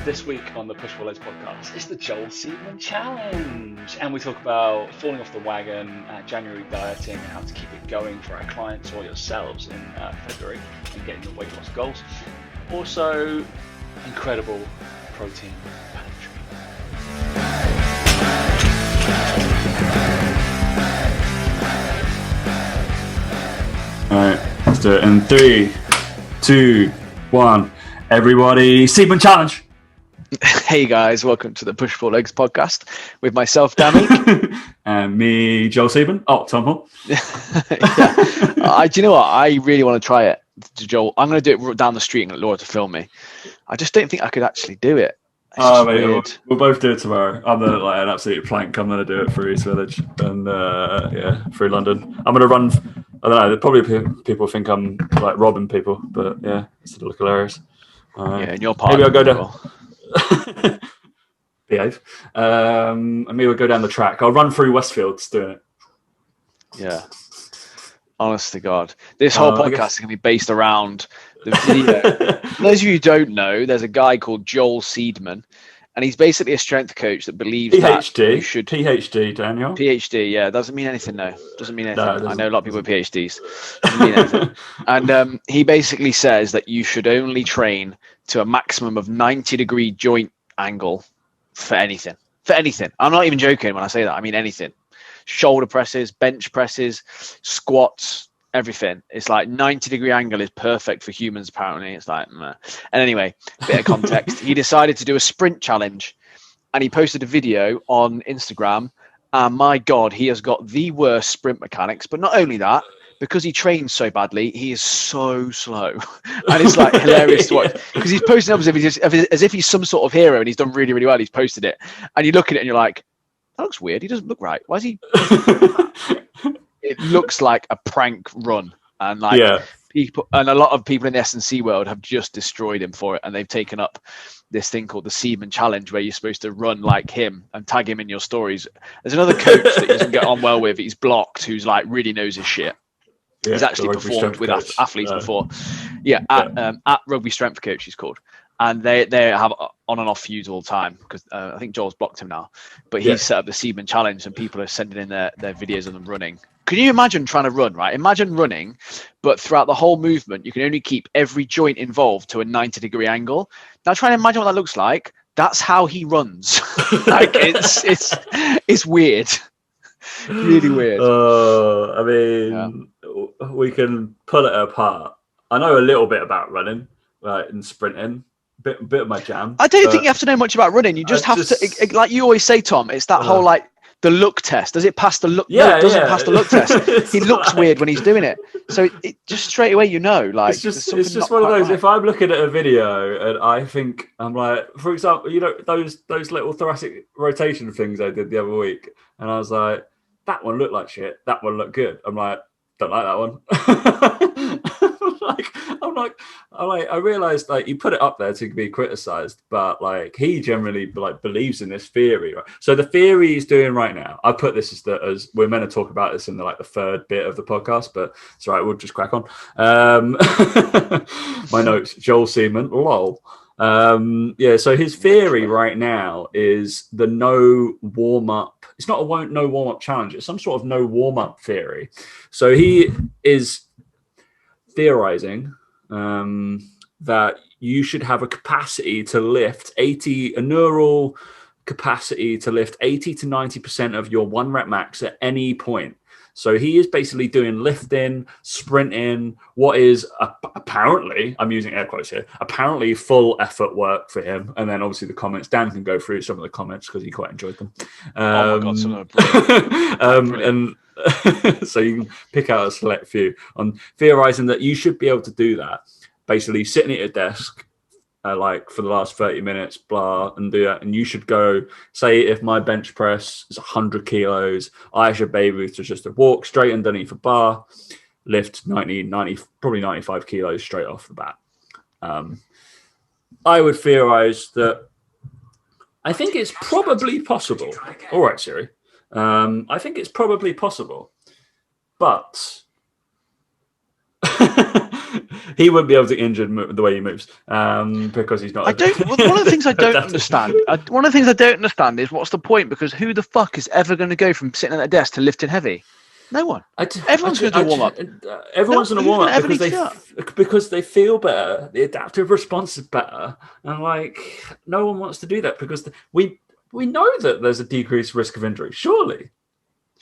This week on the Push Pull Legs podcast, it's the Joel Seedman Challenge, and we talk about falling off the wagon, January dieting, and how to keep it going for our clients or yourselves in February and getting your weight loss goals. Also, incredible protein pantry. All right, let's do it in 3, 2, 1. Everybody, Seedman Challenge. Hey guys, welcome to the Push Pull Legs podcast with myself, Danny, and me, Joel Seedman. Oh, Tom Hall. Yeah. Do you know what? I really want to try it, Joel. I'm going to do it down the street and get Laura to film me. I just don't think I could actually do it. Oh, mate, we'll both do it tomorrow. I'm an absolute plank. I'm going to do it through East Village and through London. I'm going to run. I don't know. Probably people think I'm like robbing people, but yeah, it's look hilarious. Yeah, in your part. Maybe I'll go down. Behave. And maybe we'll go down the track. I'll run through Westfields doing it. Yeah. Honest to God. This whole podcast is going to be based around the video. For those of you who don't know, there's a guy called Joel Seedman, and he's basically a strength coach that believes that you should... PhD, Daniel. PhD, yeah. Doesn't mean anything, no. Doesn't mean anything. No, I know a lot of people with PhDs. Doesn't mean anything. And he basically says that you should only train to a maximum of 90-degree joint angle for anything. For anything. I'm not even joking when I say that. I mean anything. Shoulder presses, bench presses, squats, everything. It's like 90-degree angle is perfect for humans, apparently. It's like, meh. And anyway, bit of context. He decided to do a sprint challenge, and he posted a video on Instagram. And my God, he has got the worst sprint mechanics. But not only that, because he trains so badly, he is so slow. And it's like hilarious to watch. Because he's posting up as if he's some sort of hero and he's done really, really well. He's posted it. And you look at it and you're like, that looks weird. He doesn't look right. Why is he? It looks like a prank run. And people, and a lot of people in the S&C world have just destroyed him for it. And they've taken up this thing called the Seedman Challenge, where you're supposed to run like him and tag him in your stories. There's another coach that he doesn't get on well with. He's blocked, who's like really knows his shit. Yeah, he's actually performed with athletes before. Yeah, at Rugby Strength Coach, he's called. And they have on and off feuds all the time because I think Joel's blocked him now. But he's set up the Seedman Challenge and people are sending in their videos of them running. Can you imagine trying to run, right? Imagine running, but throughout the whole movement, you can only keep every joint involved to a 90-degree angle. Now try and imagine what that looks like. That's how he runs. Like it's weird. Really weird. I mean, we can pull it apart. I know a little bit about running, right, and sprinting. Bit of my jam. I don't think you have to know much about running. You just have to, like you always say, Tom. It's that whole like the look test. Does it pass the look? Yeah, no, it doesn't pass the look test. He looks weird when he's doing it. So it just straight away, like it's just one of those. Right. If I'm looking at a video and I think I'm like, for example, you know those little thoracic rotation things I did the other week, and I was like, that one looked like shit. That one looked good. I'm like, don't like that one. I realized like you put it up there to be criticized, but like he generally like believes in this theory, right? So the theory he's doing right now, I put this as we're meant to talk about this in the third bit of the podcast, but it's all right, we'll just crack on. My notes, Joel Seedman, lol. So his theory right now is the no warm-up. It's not a no warm-up challenge. It's some sort of no warm-up theory. So he is theorizing that you should have a capacity to lift a neural capacity to lift 80 to 90% of your 1 rep max at any point. So he is basically doing lifting, sprinting, what is apparently, I'm using air quotes here, apparently full effort work for him. And then obviously the comments, Dan can go through some of the comments because he quite enjoyed them. Oh my God, some of them brilliant. And so you can pick out a select few on theorizing that you should be able to do that. Basically sitting at your desk, like for the last 30 minutes, blah, and do that. And you should go, say if my bench press is 100 kilos, I should be able to just walk straight underneath a bar, lift 90, probably 95 kilos straight off the bat. I would theorize that I think it's probably possible. All right, Siri. I think it's probably possible, but he wouldn't be able to injure the way he moves because he's not. One of the things I don't understand. One of the things I don't understand is what's the point? Because who the fuck is ever going to go from sitting at a desk to lifting heavy? No one. Everyone's going to do a warm up. Everyone's going to warm up because they feel better. The adaptive response is better, and like no one wants to do that because we know that there's a decreased risk of injury. Surely,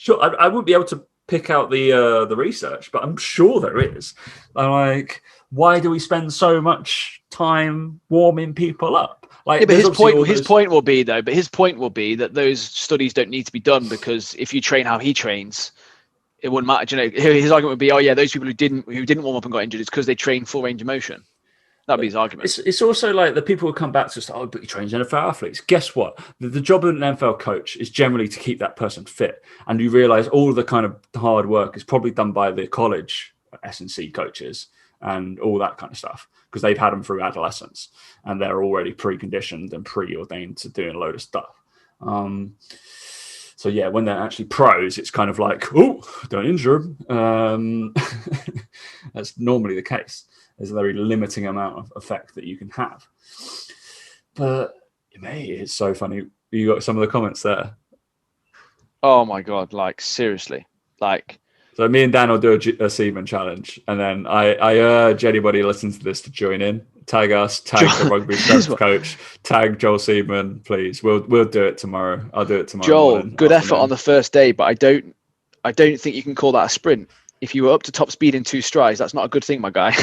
I wouldn't be able to pick out the research, but I'm sure there is. Like, why do we spend so much time warming people up? Like, yeah, but his point will be that those studies don't need to be done because if you train how he trains, it wouldn't matter. You know, his argument would be, oh yeah, those people who didn't warm up and got injured, it's because they train full range of motion. That'd be his argument. It's also like the people who come back to us, oh, but he trains NFL athletes. Guess what? The job of an NFL coach is generally to keep that person fit. And you realize all the kind of hard work is probably done by the college S&C coaches and all that kind of stuff because they've had them through adolescence and they're already preconditioned and preordained to doing a load of stuff. So yeah, when they're actually pros, it's kind of like, oh, don't injure them. That's normally the case. There's a very limiting amount of effect that you can have. But mate, it's so funny. You got some of the comments there. Oh my god! Like seriously, like. So me and Dan will do a seedman challenge, and then I urge anybody listening to this to join in. Tag us, tag the rugby strength coach, tag Joel Seedman, please. We'll do it tomorrow. I'll do it tomorrow. Joel, morning, good afternoon. effort on the first day, but I don't think you can call that a sprint. If you were up to top speed in 2 strides, that's not a good thing, my guy.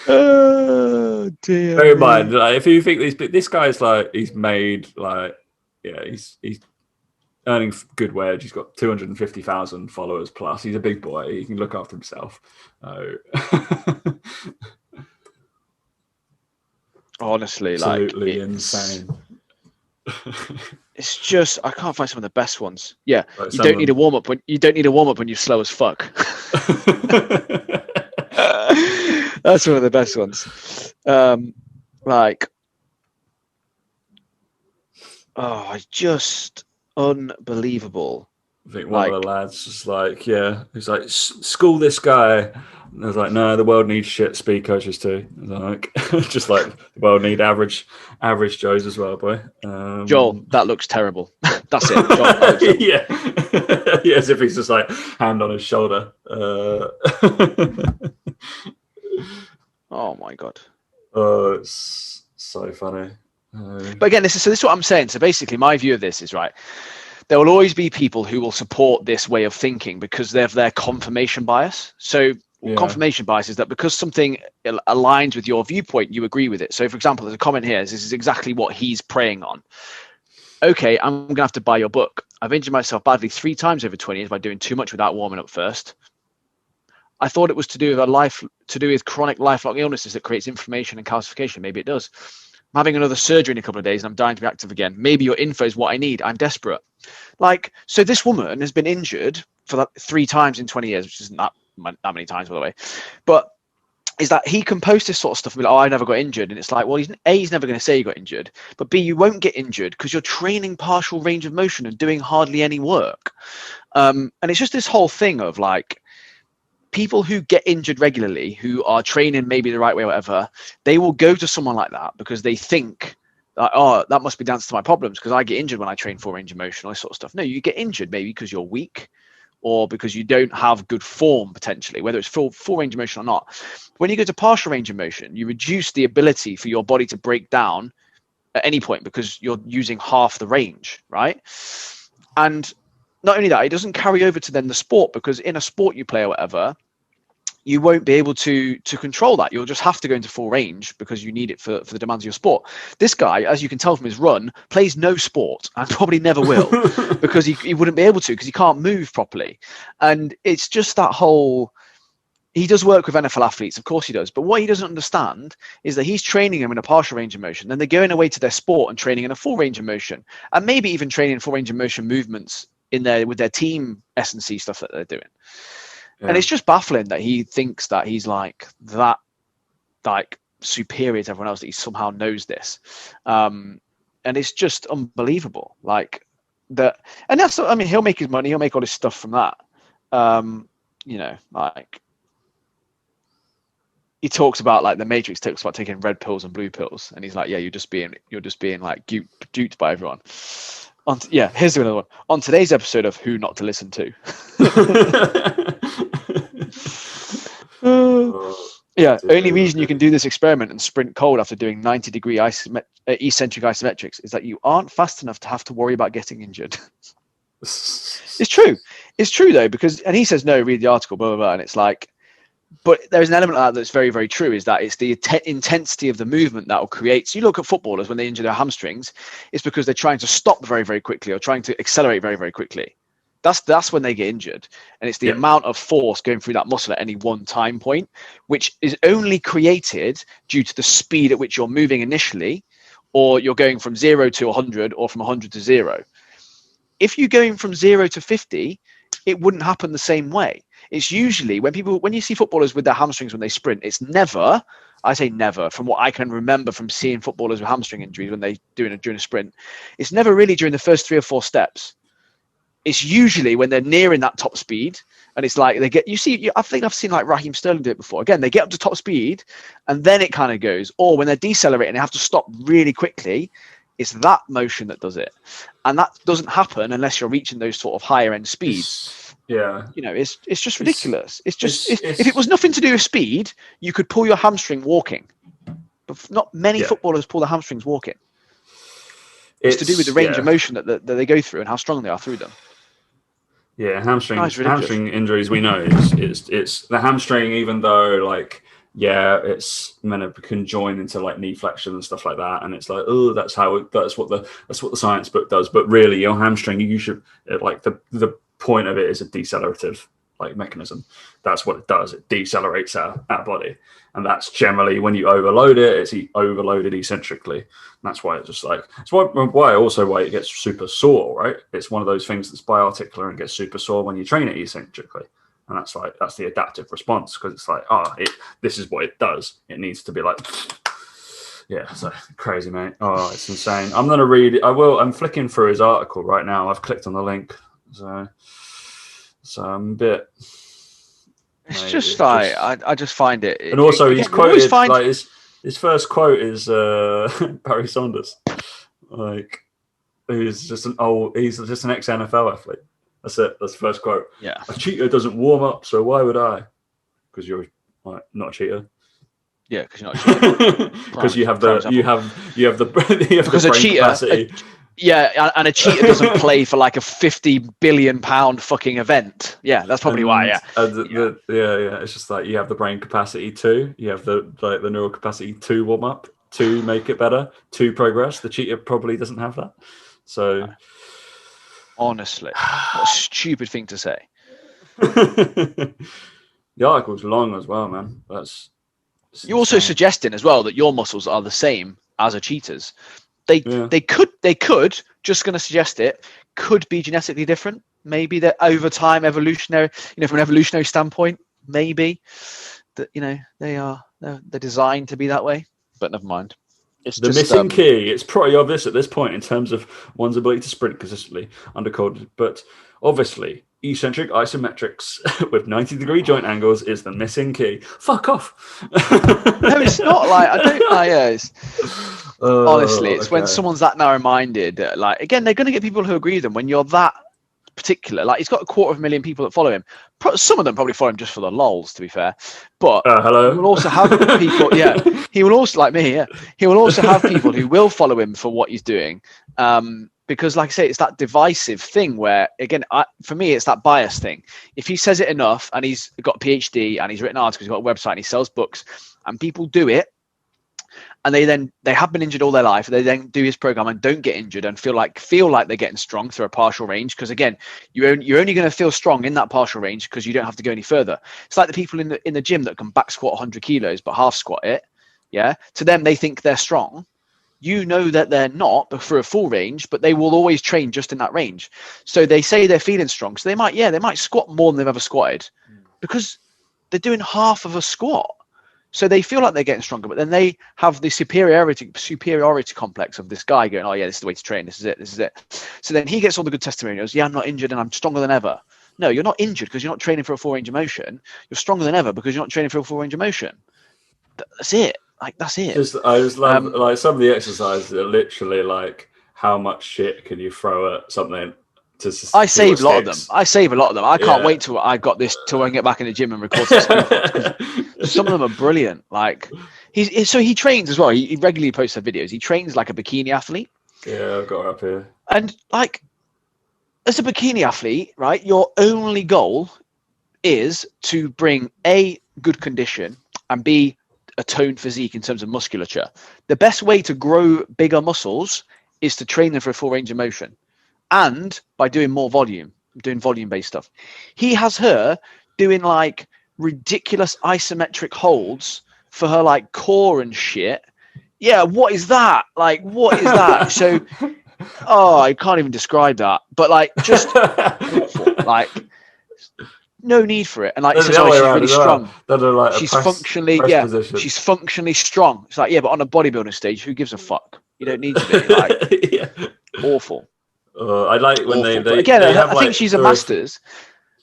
Oh dear. Bear in mind, like, if you think this guy's like he's made like he's earning good wage. He's got 250,000 followers plus. He's a big boy. He can look after himself. Honestly, absolutely insane. It's just I can't find some of the best ones. Yeah, right, you don't need a warm up when you're slow as fuck. That's one of the best ones. Just unbelievable. I think one of the lads was like, he's like, school this guy. And I was like, no, the world needs shit speed coaches too. Like, just like the world need average Joes as well, boy. Joel, that looks terrible. That's it. Joel, yeah, as if he's just like hand on his shoulder. Oh my god. Oh, it's so funny. But again, this is what I'm saying. So basically, my view of this is right. There will always be people who will support this way of thinking because they have their confirmation bias. So confirmation bias is that because something aligns with your viewpoint, you agree with it. So for example, there's a comment here. This is exactly what he's preying on. Okay, I'm going to have to buy your book. I've injured myself badly 3 times over 20 years by doing too much without warming up first. I thought it was to do with chronic lifelong illnesses that creates inflammation and calcification. Maybe it does. I'm having another surgery in a couple of days and I'm dying to be active again. Maybe your info is what I need. I'm desperate. So this woman has been injured for 3 times in 20 years, which isn't that many times, by the way. But is that he can post this sort of stuff and be like, oh, I never got injured. And it's like, well, he's never going to say you got injured. But B, you won't get injured because you're training partial range of motion and doing hardly any work. And it's just this whole thing of like, people who get injured regularly, who are training maybe the right way or whatever, they will go to someone like that because they think, oh, that must be down to my problems because I get injured when I train full range of motion, all this sort of stuff. No, you get injured maybe because you're weak or because you don't have good form potentially, whether it's full range of motion or not. When you go to partial range of motion, you reduce the ability for your body to break down at any point because you're using half the range, right? And not only that, it doesn't carry over to then the sport because in a sport you play or whatever, you won't be able to control that. You'll just have to go into full range because you need it for the demands of your sport. This guy, as you can tell from his run, plays no sport and probably never will because he wouldn't be able to because he can't move properly. And it's just that whole... He does work with NFL athletes, of course he does. But what he doesn't understand is that he's training them in a partial range of motion. Then they're going away to their sport and training in a full range of motion. And maybe even training full range of motion movements with their team S&C stuff that they're doing. Yeah. And it's just baffling that he thinks that he's superior to everyone else, that he somehow knows this. And it's just unbelievable. He'll make his money, he'll make all his stuff from that. he talks about like the Matrix talks about taking red pills and blue pills, and he's like, yeah, you're just being like duped by everyone. Here's another one. On today's episode of Who Not to Listen To. Only reason you can do this experiment and sprint cold after doing 90-degree eccentric isometrics is that you aren't fast enough to have to worry about getting injured. It's true though, because, and he says, no, read the article, blah, blah, blah. And it's like, but there's an element of that that's very, very true, is that it's the intensity of the movement that will create. So you look at footballers when they injure their hamstrings, it's because they're trying to stop very, very quickly or trying to accelerate very, very quickly. That's when they get injured. And it's the amount of force going through that muscle at any one time point, which is only created due to the speed at which you're moving initially, or you're going from 0 to 100 or from 100 to 0. If you're going from 0 to 50, it wouldn't happen the same way. It's usually when you see footballers with their hamstrings when they sprint, it's never, I say never, from what I can remember from seeing footballers with hamstring injuries when they during a sprint, it's never really during the first 3 or 4 steps. It's usually when they're nearing that top speed, and it's like I think I've seen like Raheem Sterling do it before. Again, they get up to top speed and then it kind of goes, or when they're decelerating, they have to stop really quickly. It's that motion that does it. And that doesn't happen unless you're reaching those sort of higher end speeds. It's just ridiculous. If it was nothing to do with speed, you could pull your hamstring walking. But not many footballers pull their hamstrings walking. It's to do with the range of motion that they go through and how strong they are through them. Yeah, hamstring injuries, we know it's the hamstring, even though like, it's meant to conjoin into like knee flexion and stuff like that, and it's like, oh, that's what the science book does. But really, your hamstring, you should like the point of it is a decelerative like mechanism. That's what it does. It decelerates our body, and that's generally when you overload it. It's overloaded eccentrically. And that's why it's just like it's why it gets super sore, right? It's one of those things that's biarticular and gets super sore when you train it eccentrically. And that's the adaptive response, because it's like, this is what it does. It needs to be like, so crazy, mate. Oh, it's insane. I'm going to read it. I'm flicking through his article right now. I've clicked on the link. So I'm a bit. It's just like, I just find it. And also he's quoted, like his first quote is Barry Saunders. Like, he's just an ex-NFL athlete. That's it. That's the first quote. Yeah. A cheater doesn't warm up, so why would I? Because you're not a cheater. Yeah, because you're not a cheater. Because you have the brain capacity. And a cheater doesn't play for like a £50 billion fucking event. Yeah, that's probably why. Yeah. It's just like you have the brain capacity too. You have the neural capacity to warm up, to make it better, to progress. The cheater probably doesn't have that. So. Honestly, what a stupid thing to say. The article's long as well, man. You're also suggesting as well that your muscles are the same as a cheater's. They could just going to suggest it could be genetically different. Maybe that over time, evolutionary, from an evolutionary standpoint, maybe that they're designed to be that way. But never mind. It's the missing key. It's pretty obvious at this point in terms of one's ability to sprint consistently undercoded, but obviously eccentric isometrics with 90-degree joint angles is the missing key. Fuck off. No, it's not like honestly, it's when someone's that narrow-minded. Like, again, they're going to get people who agree with them when you're that particular. Like, he's got 250,000 people that follow him. Some of them probably follow him just for the lols, to be fair. But hello. He will also have people. Yeah, he will also, like me. Yeah, he will also have people who will follow him for what he's doing. Because, like I say, it's that divisive thing where, again, for me, it's that bias thing. If he says it enough, and he's got a PhD, and he's written articles, he's got a website, and he sells books, and people do it, and they have been injured all their life, they then do his program and don't get injured and feel like they're getting strong through a partial range, because again, you're only going to feel strong in that partial range because you don't have to go any further. It's like the people in the gym that can back squat 100 kilos but half squat it. Yeah, to them they think they're strong. You know that they're not, but for a full range, but they will always train just in that range. So they say they're feeling strong. So they might squat more than they've ever squatted because they're doing half of a squat. So they feel like they're getting stronger, but then they have the superiority complex of this guy going, oh yeah, this is the way to train. This is it. So then he gets all the good testimonials. Yeah, I'm not injured and I'm stronger than ever. No, you're not injured because you're not training for a full range of motion. You're stronger than ever because you're not training for a full range of motion. that's it. Like that's it. I just love like some of the exercises are literally like how much shit can you throw at something to I save a lot of them. I can't wait till I got this till I can get back in the gym and record some scoop ups, because some of them are brilliant. Like he trains as well. He regularly posts videos. He trains like a bikini athlete. Yeah, I've got her up here. And like as a bikini athlete, right, your only goal is to bring A, good condition, and B, a toned physique in terms of musculature. The best way to grow bigger muscles is to train them for a full range of motion, and by doing more volume, doing volume-based stuff. He has her doing like ridiculous isometric holds for her like core and shit. Yeah, what is that? Like, what is that? So, I can't even describe that. But like, just awful. Like, no need for it. And like, she's really strong. Like she's functionally, position. She's functionally strong. It's like, yeah, but on a bodybuilding stage, who gives a fuck? You don't need to be like awful. I like when awful. they again. they I think she's a masters.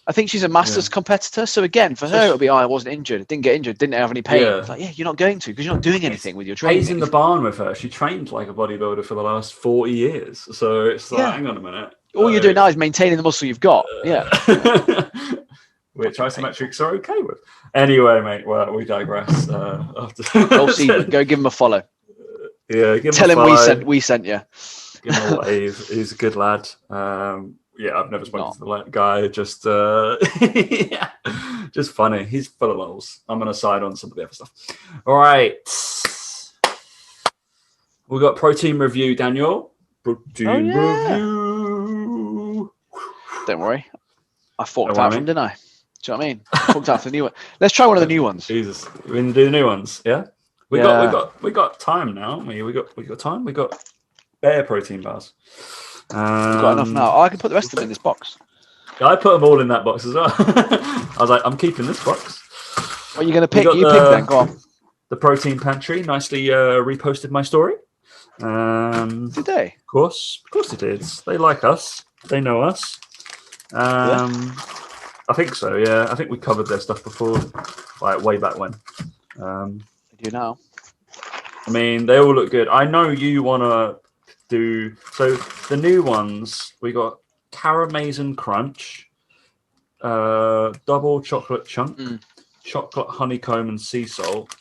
I think she's a masters competitor. So again, for her, it'll be, I wasn't injured, didn't get injured, didn't have any pain. It's like, yeah, you're not going to, because you're not doing anything with your training. Pays in the barn with her. She trained like a bodybuilder for the last 40 years. So it's like, hang on a minute. All you're doing now is maintaining the muscle you've got. Yeah. Which isometrics are okay with. Anyway, mate, well, we digress. Go give him a follow. Yeah, tell him we sent you. Give him a wave. He's a good lad. Yeah, I've never spoken to the guy. Just just funny. He's full of lols. I'm gonna side on some of the other stuff. All right, we got protein review, Daniel. Protein review. Don't worry, I forked out from, didn't I? Do you know what I mean? I forked out for the new one. Let's try one of the new ones. Jesus, we're gonna do the new ones. Yeah, we got time now. We got time. We got bare protein bars. We've got enough now. I can put the rest of them in this box. Yeah, I put them all in that box as well. I was like, I'm keeping this box. What are you going to pick? You pick then. Go on. The Protein Pantry nicely reposted my story. Did they? Of course they did. They like us. They know us. I think so. Yeah, I think we covered their stuff before, like way back when. They do now. I mean, they all look good. I know you want to do so. The new ones, we got Caramazon Crunch, double chocolate chunk, chocolate honeycomb and sea salt,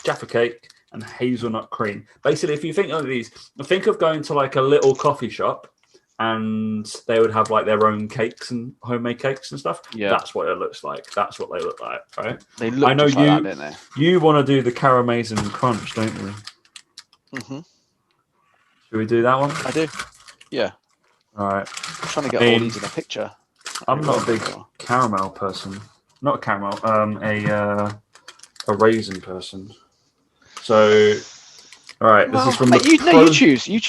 Jaffa cake, and hazelnut cream. Basically, if you think of these, think of going to like a little coffee shop and they would have like their own cakes and homemade cakes and stuff. Yeah, that's what it looks like. That's what they look like, right? They look. I know just like that, don't they? You want to do the Caramazon Crunch, don't you? Mm-hmm. Should we do that one? I do. Yeah. All right. I'm trying to get all these in a picture. I'm not a big caramel person. Not caramel. A raisin person. So, all right. This is from you choose. You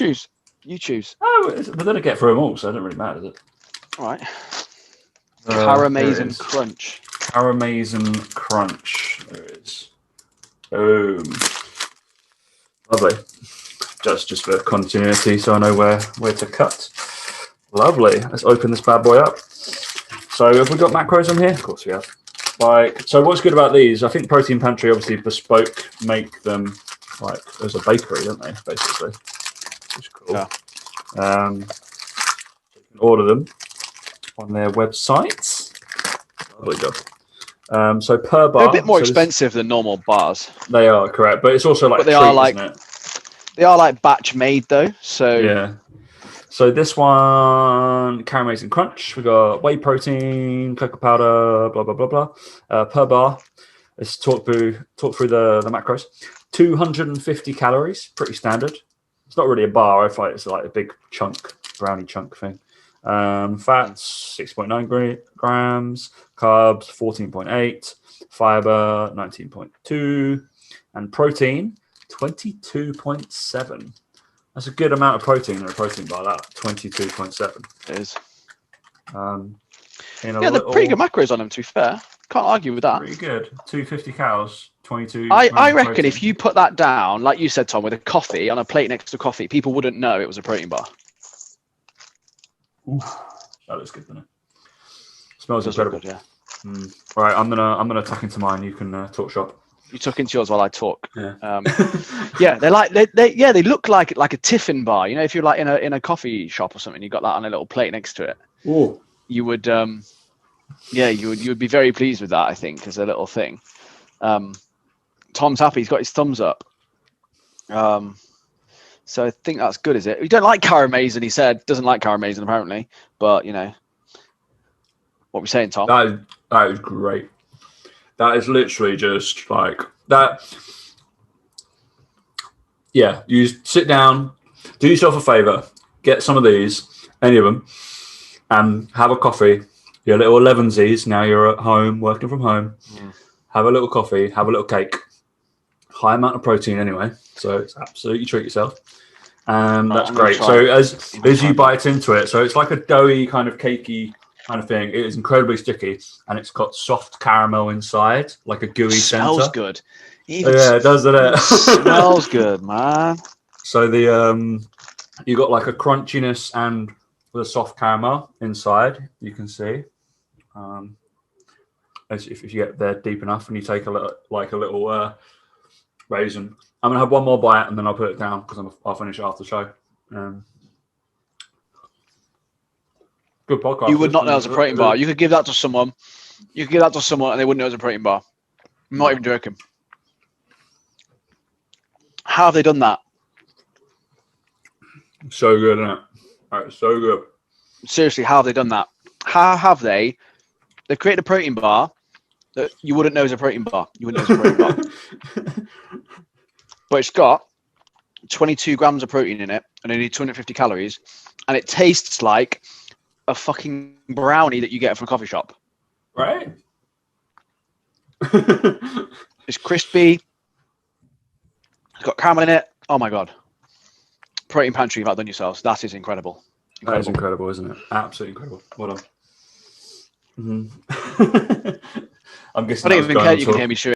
choose. Oh, but then I get through them all, so it doesn't really matter, does it? All right. Caramazon Crunch. Caramazon Crunch. There it is. Boom. Lovely. Just for continuity, so I know where to cut. Lovely. Let's open this bad boy up. So have we got macros on here? Of course we have. So what's good about these? I think Protein Pantry obviously bespoke make them like as a bakery, don't they? Basically, which is cool. Yeah. You can order them on their website. Lovely job. So per bar, they're a bit more expensive than normal bars. They are correct, but it's also like but they are like isn't it? They are like batch made though. So yeah. So this one, Caramazon Crunch. We got whey protein, cocoa powder, blah blah blah blah. Per bar, let's talk through the macros. 250 calories, pretty standard. It's not really a bar. I find it's like a big chunk, brownie chunk thing. Fats 6.9 grams, carbs 14.8, fiber 19.2, and protein 22.7. That's a good amount of protein in a protein bar. That 22.7. It is. They're pretty good macros on them. To be fair, can't argue with that. Pretty good. 250 calories, 22. I reckon protein. If you put that down, like you said, Tom, with a coffee on a plate next to coffee, people wouldn't know it was a protein bar. Oof, that looks good, doesn't it? Smells incredible. Good, yeah. All right, I'm gonna tuck into mine. You can talk shop. You tuck into yours while I talk. Yeah. Yeah, they look like a tiffin bar. You know, if you're like in a coffee shop or something, you got that on a little plate next to it. Ooh. You would you would be very pleased with that, I think, as a little thing. Tom's happy. He's got his thumbs up. So I think that's good, is it? You don't like Caramazin, he said. Doesn't like Caramazin, apparently. But, you know, what we're saying, Tom? That is great. That is literally just like that. Yeah, you sit down, do yourself a favor, get some of these, any of them, and have a coffee. Your little 11sies, now you're at home, working from home. Have a little coffee, have a little cake. High amount of protein anyway, so it's absolutely treat yourself. That's great. So as you bite into it, so it's like a doughy kind of cakey kind of thing. It is incredibly sticky, and it's got soft caramel inside, like a gooey center. Smells good. Yeah, doesn't it? Smells good, man. So you got like a crunchiness and with a soft caramel inside. You can see, as if you get there deep enough, and you take a little raisin. I'm gonna have one more bite and then I'll put it down because I'll finish it after the show. Good podcast. You would not know it was a protein bar. You could give that to someone. You could give that to someone and they wouldn't know it was a protein bar. I'm not even joking. How have they done that? So good, isn't it? All right, so good. Seriously, how have they done that? How have they? They've created a protein bar that you wouldn't know is a protein bar. You wouldn't know it's a protein bar. But it's got 22 grams of protein in it and only 250 calories. And it tastes like a fucking brownie that you get from a coffee shop. Right? It's crispy. It's got caramel in it. Oh my God. Protein Pantry, you've outdone yourselves. That is incredible. That is incredible, isn't it? Absolutely incredible. Well done. I'm guessing I don't even care you can hear me chewing.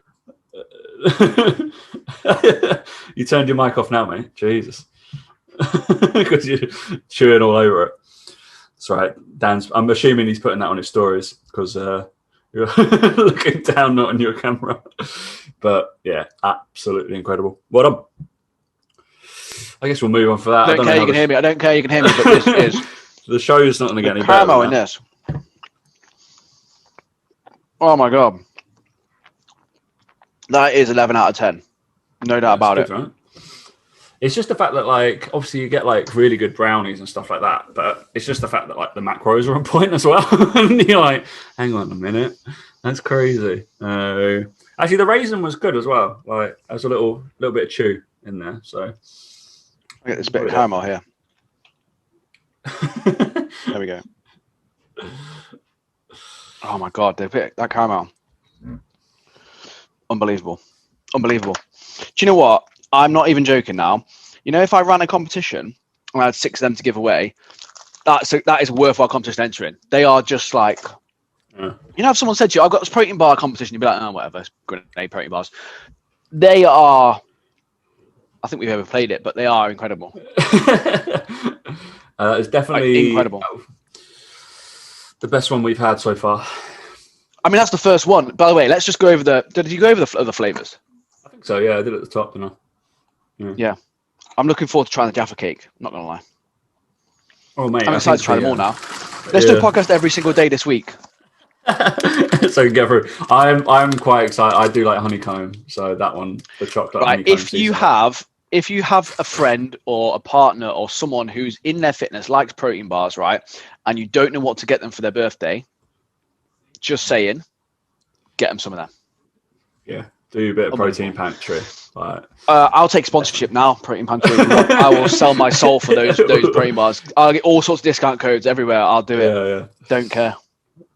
You turned your mic off now, mate. Jesus. Because you're chewing all over it. That's right. I'm assuming he's putting that on his stories because you're looking down, not on your camera. But yeah, absolutely incredible. Well done. I guess we'll move on for that. I don't care you can hear me. I don't care you can hear me, but this is... The show is not going to get any better. Caramel in this. Oh my God. That is 11 out of 10. No doubt about it. Right? It's just the fact that, like, obviously you get like really good brownies and stuff like that, but it's just the fact that like the macros are on point as well. And you're like, hang on a minute, that's crazy. Actually, the raisin was good as well. Like, there's a little bit of chew in there. So I get this bit of caramel here. There we go. Oh my God, they picked that caramel. Unbelievable. Do you know what? I'm not even joking now. You know, if I ran a competition and I had 6 of them to give away, that is a worthwhile competition entering. They are just like, you know, if someone said to you, I've got this protein bar competition, you'd be like, oh, whatever, grenade protein bars. They are, I think we've overplayed it, but they are incredible. It's definitely incredible. The best one we've had so far. I mean, that's the first one. By the way, let's just go over did you go over the other flavors? I think so, yeah. I did at the top, didn't I? Yeah. I'm looking forward to trying the Jaffa cake. I'm not going to lie. Oh, mate. I'm excited to try them all now. Let's do a podcast every single day this week. So we can get through. I'm quite excited. I do like honeycomb. So that one, the chocolate honeycomb. If you have a friend or a partner or someone who's in their fitness, likes protein bars, right, and you don't know what to get them for their birthday, just saying, get them some of them. Yeah, do a bit of Protein Pantry. Right. I'll take sponsorship now, Protein Pantry. I will sell my soul for those protein bars. I'll get all sorts of discount codes everywhere. I'll do it. Yeah. Don't care.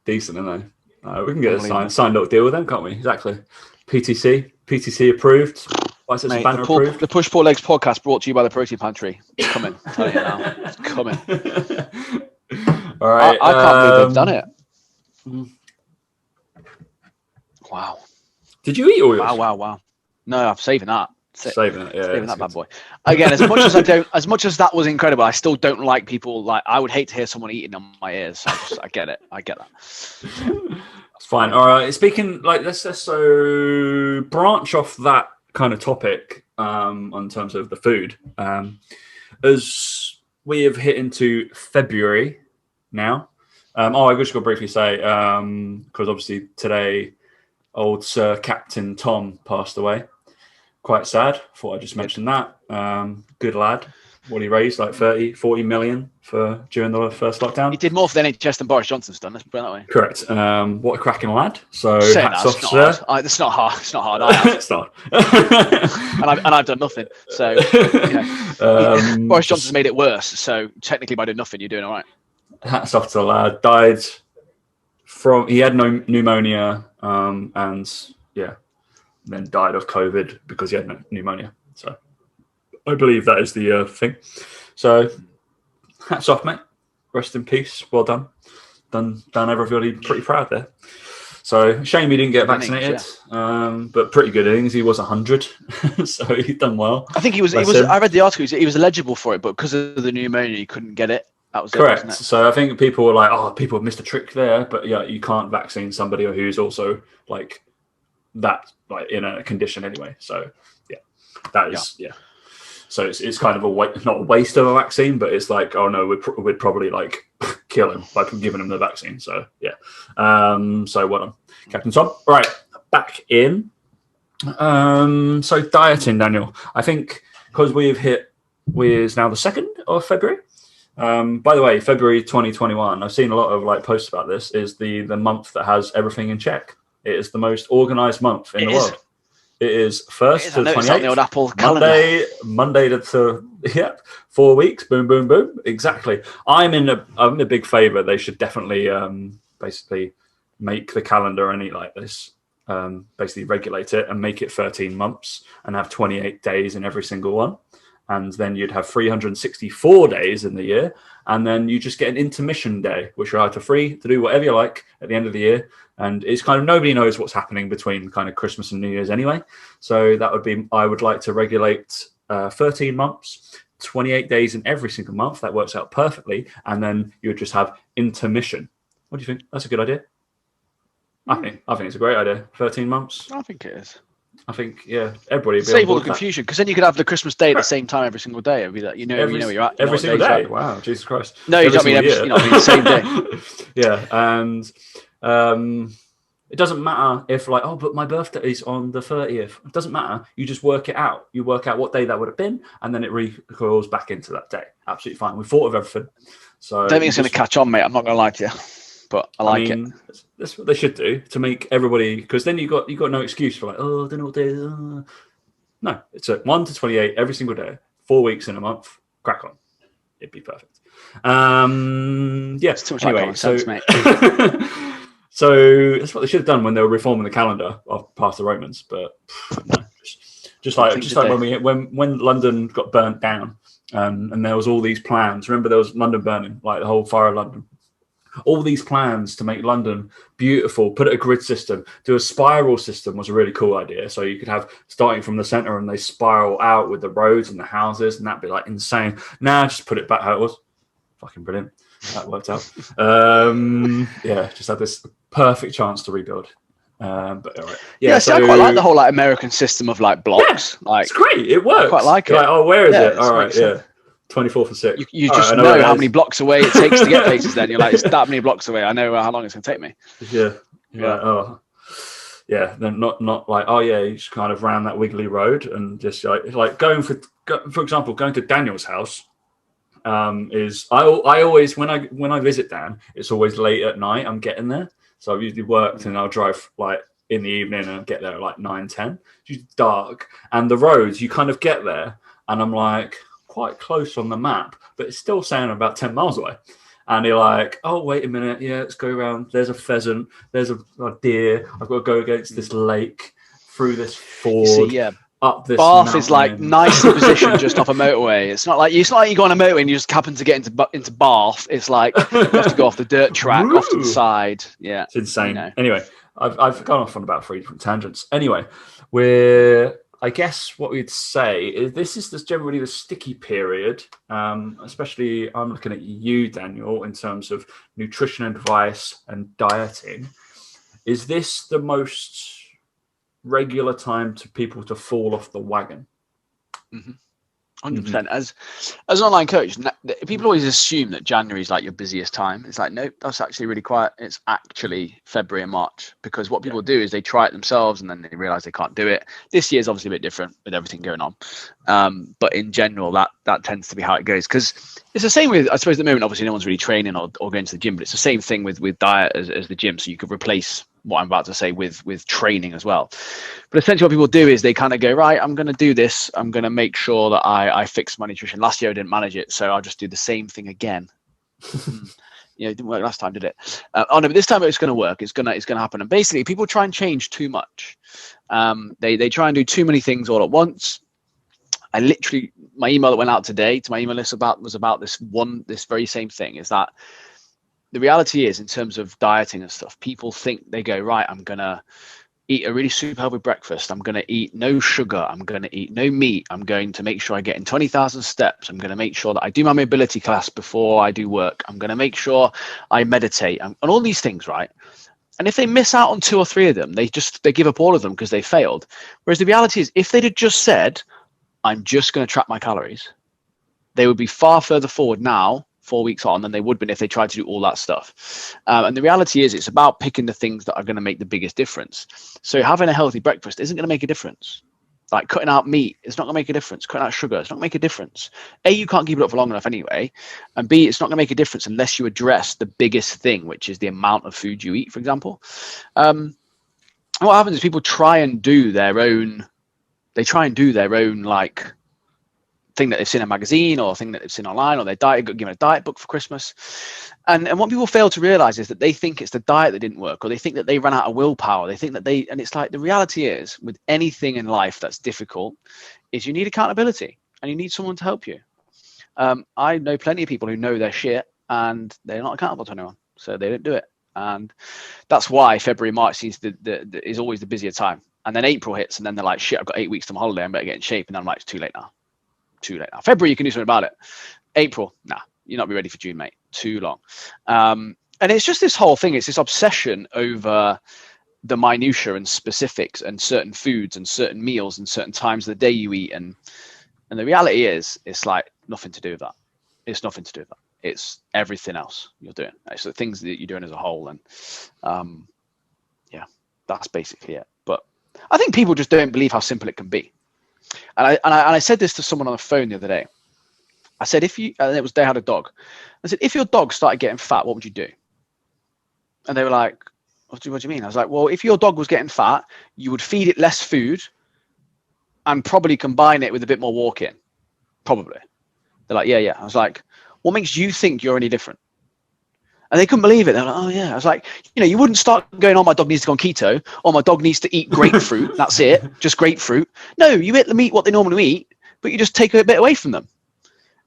Decent, isn't they? We can get a signed up deal with them, can't we? Exactly. PTC approved. Mate, the Push Pull Legs podcast brought to you by the Protein Pantry. It's coming. I'm telling you now. It's coming. All right. I can't believe they've done it. Wow. Did you eat all yours? Wow. No, I'm saving that. Saving it, yeah. Saving that bad boy. Again, as much as that was incredible, I still don't like people like. I would hate to hear someone eating on my ears. I get it. I get that. It's fine. All right. Speaking like let's so branch off that kind of topic on terms of the food. As we have hit into February now. I just got to briefly say because obviously today, old Sir Captain Tom passed away. Quite sad. Thought I'd just mention that. Good lad. What he raised, like 40 million for during the first lockdown. He did more for the NHS than Boris Johnson's done. Let's put it that way. Correct. What a cracking lad. So hats off, sir. It's not hard. It's not hard. It's not. and I've done nothing. So Boris Johnson's made it worse. So technically, by doing nothing, you're doing all right. Hats off to the lad. Died he had no pneumonia, and then died of COVID because he had no pneumonia. So I believe that is the thing. So hats off, mate. Rest in peace. Well done. Done everybody pretty proud there. So shame he didn't get vaccinated, but pretty good innings. He was 100, so he'd done well. I think he was. I read the article. He was eligible for it, but because of the pneumonia, he couldn't get it. That was correct. It, wasn't it? So I think people were like, "Oh, people have missed a trick there," but yeah, you can't vaccine somebody who's also like that, like in a condition anyway. So yeah, that is So it's kind of not a waste of a vaccine, but it's like, oh no, we'd probably like kill him by giving him the vaccine. So yeah. So well done, Captain Tom. All right, back in. So dieting, Daniel. I think because we've hit with now the 2nd of February. By the way, February 2021. I've seen a lot of like posts about this. Is the month that has everything in check. It is the most organized month in the world. It is 1st to 28th. The old Apple calendar. Monday to 4 weeks. Boom, boom, boom. Exactly. I'm in a big favor. They should definitely basically make the calendar any like this. Basically regulate it and make it 13 months and have 28 days in every single one. And then you'd have 364 days in the year. And then you just get an intermission day, which you're either free to do whatever you like at the end of the year. And it's kind of nobody knows what's happening between kind of Christmas and New Year's anyway. So that would be, I would like to regulate 13 months, 28 days in every single month. That works out perfectly. And then you would just have intermission. What do you think? That's a good idea. I think it's a great idea. 13 months. I think it is. I think, yeah, everybody would be save all the confusion, because then you could have the Christmas day at the same time every single day. It'd be that you know where you're at every single day. Wow, Jesus Christ! No, you don't mean the same day. Yeah, and it doesn't matter if like, oh, but my birthday is on the 30th. It doesn't matter. You just work it out. You work out what day that would have been, and then it recoils back into that day. Absolutely fine. We thought of everything. So I don't think it's going to catch on, mate. I'm not going to lie to you. But I mean, it. That's what they should do to make everybody, because then you got no excuse for like, oh, I don't know what day. No, it's a 1 to 28 every single day, 4 weeks in a month. Crack on, it'd be perfect. It's too much like sense, mate. So that's what they should have done when they were reforming the calendar past the Romans. But no, just like when London got burnt down, and there was all these plans. Remember, there was London burning, like the whole fire of London. All these plans to make London beautiful, put it a grid system, do a spiral system was a really cool idea. So you could have starting from the center and they spiral out with the roads and the houses, and that'd be like insane. Now just put it back how it was. Fucking brilliant. That worked out. Just had this perfect chance to rebuild. But all right. So I quite like the whole like American system of like blocks. Yeah, like it's great. It works. I quite like it. Like, oh, where is it? All right, yeah. 24 for 6. You just know how many blocks away it takes to get places. Then you're like, it's that many blocks away. I know how long it's going to take me. Yeah. Then not like, oh yeah, you just kind of round that wiggly road and just like going for example, going to Daniel's house. Is I always when I visit Dan, it's always late at night. I'm getting there, so I've usually worked and I'll drive like in the evening and get there at like 9-10. It's dark and the roads you kind of get there and I'm like. Quite close on the map, but it's still saying about 10 miles away. And you're like, oh, wait a minute. Yeah, let's go around. There's a pheasant. There's a deer. I've got to go against this lake, through this ford, up this Bath mountain. Is like nicely positioned just off a motorway. It's not like you go on a motorway and you just happen to get into Bath. It's like you have to go off the dirt track, off to the side. Yeah. It's insane. Anyway, I've gone off on about 3 different tangents. Anyway, we're I guess what we'd say is this is just generally the sticky period, especially I'm looking at you, Daniel, in terms of nutrition advice and dieting. Is this the most regular time to people to fall off the wagon? 100%. As an online coach, people always assume that January is like your busiest time. It's like, nope, that's actually really quiet. It's actually February and March, because what people do is they try it themselves and then they realize they can't do it. This year is obviously a bit different with everything going on. But in general, that tends to be how it goes, because it's the same with, I suppose at the moment, obviously no one's really training or going to the gym, but it's the same thing with diet as the gym. So you could replace what I'm about to say with training as well. But essentially what people do is they kind of go, right, I'm going to do this. I'm going to make sure that I fix my nutrition. Last year I didn't manage it, so I'll just do the same thing again. It didn't work last time, did it? Oh no, but this time it's going to work. It's going to happen. And basically people try and change too much. They try and do too many things all at once. I literally, my email that went out today to my email list was about this very same thing, is that the reality is, in terms of dieting and stuff, people think they go, right, I'm going to eat a really super healthy breakfast. I'm going to eat no sugar. I'm going to eat no meat. I'm going to make sure I get in 20,000 steps. I'm going to make sure that I do my mobility class before I do work. I'm going to make sure I meditate and all these things, right? And if they miss out on 2 or 3 of them, they give up all of them because they failed. Whereas the reality is, if they'd have just said, I'm just going to track my calories, they would be far further forward now, 4 weeks on, than they would have been if they tried to do all that stuff. And the reality is, it's about picking the things that are going to make the biggest difference. So having a healthy breakfast isn't going to make a difference. Like cutting out meat, it's not going to make a difference. Cutting out sugar, it's not going to make a difference. A, you can't keep it up for long enough anyway. And B, it's not going to make a difference unless you address the biggest thing, which is the amount of food you eat, for example. And what happens is people try and do their own like thing that they've seen in a magazine or thing that they've seen online, or their diet, got given a diet book for Christmas. And what people fail to realize is that they think it's the diet that didn't work, or they think that they ran out of willpower. They think that and it's like, the reality is, with anything in life that's difficult, is you need accountability and you need someone to help you. I know plenty of people who know their shit and they're not accountable to anyone, so they don't do it. And that's why February, March is always the busier time. And then April hits and then they're like, shit, I've got 8 weeks to my holiday, I better get in shape. And then I'm like, it's too late now. February, you can do something about it. April, nah, you're not be ready for June, mate. Too long. And it's just this whole thing. It's this obsession over the minutiae and specifics and certain foods and certain meals and certain times of the day you eat. And the reality is, it's like nothing to do with that. It's nothing to do with that. It's everything else you're doing. It's the things that you're doing as a whole. And yeah, that's basically it. But I think people just don't believe how simple it can be. And I said this to someone on the phone the other day. I said, they had a dog. I said, if your dog started getting fat, what would you do? And they were like, what do you mean? I was like, well, if your dog was getting fat, you would feed it less food and probably combine it with a bit more walking. Probably. They're like, yeah. I was like, what makes you think you're any different? And they couldn't believe it. They're like, oh yeah. I was like, you wouldn't start going, oh, my dog needs to go on keto, or my dog needs to eat grapefruit. That's it. Just grapefruit. No, you eat them eat what they normally eat, but you just take a bit away from them.